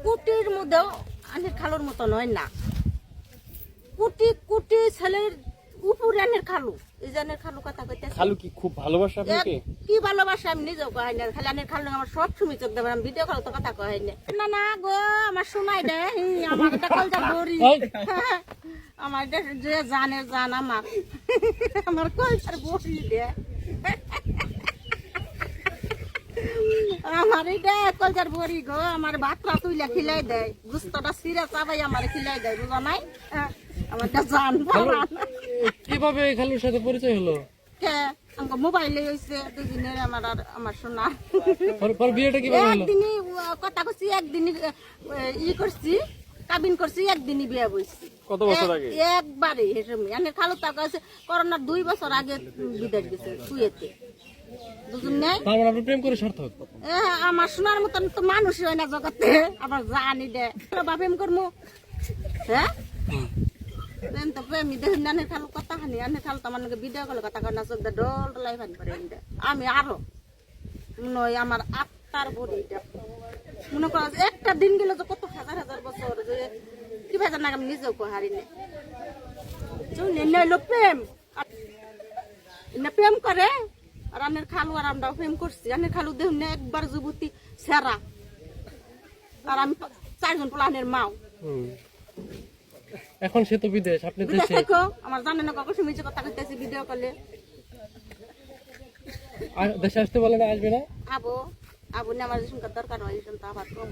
কুটির মধ্যেও আনের খালুর মতো নয় না, কুটি কুটি ছেলের উপরে আনের খালু, এই জানের খালু কথা কইতে খালু কি খুব ভালোবাসে আপনাকে? কি ভালোবাসা আমি নিজেও কই না, খালি আনের খালু আমার সব সময় চোখ দেবে, আমি ভিডিও কল তো কথা কই না। না না গো আমার শোনাই দে, আমার এটা কলজা ভরি, আমার এটা যে জানে জান আমার কলজার ভরি দে, আমার এটা কলজার ভরি গো, আমার ভাতটা তুইলা খিলাই দেয়, গুস্তটা সিরা চাবাই আমার খিলাই দেয়, বুঝা নাই? আমার এটা জান কিভাবে খালুর সাথে পরিচয় হলো? আমাকে মোবাইলে হয়েছে দুদিনের, আমার আর আমার শোনা বিয়েটা কিভাবে হলো? একদিনই কথা করছি, একদিনই করছি, কাবিন করছি, একদিনই বিয়ে বইছি। কত বছর আগে? একবারে এনে খালু তার কাছে করোনার 2 বছর আগে বিদেশ গেছে কুয়েতে, বুঝুন নাই? আপনি প্রেম করে সার্থক? আমার শোনার মতন তো মানুষ হয় না জগতে, আবার জানি দে প্রেম করবো, হ্যাঁ তো প্রেমী দেখুন আনের খালু কথা হানি, আনের খালু তো আমার ভিডিও কলে কথা কয় না, চোখ দিয়ে ডল ডলাই ফান করে আমি আরো নয়, আমার আত্মার বডিটা মনে কর একটা দিন গেলে তো কত হাজার হাজার বছর যে কি ভাজা না, আমি নিজেও হারি না প্রেম প্রেম করে। আর আনের খালু আর আমরাও প্রেম করছি, আনের খালু দেখুন না একবার যুবতী সেরা, আর আমি 4 জন পোলানের মাও। এখন সে তো বিদেশ, আপনি দেশে। আমার জানেন না কখন শুনেছি কথা কইতেছি ভিডিও কলে, দেশে আসতে বলে না, আসবে না? আবো আবু না আমার দরকার হয়, আবার কম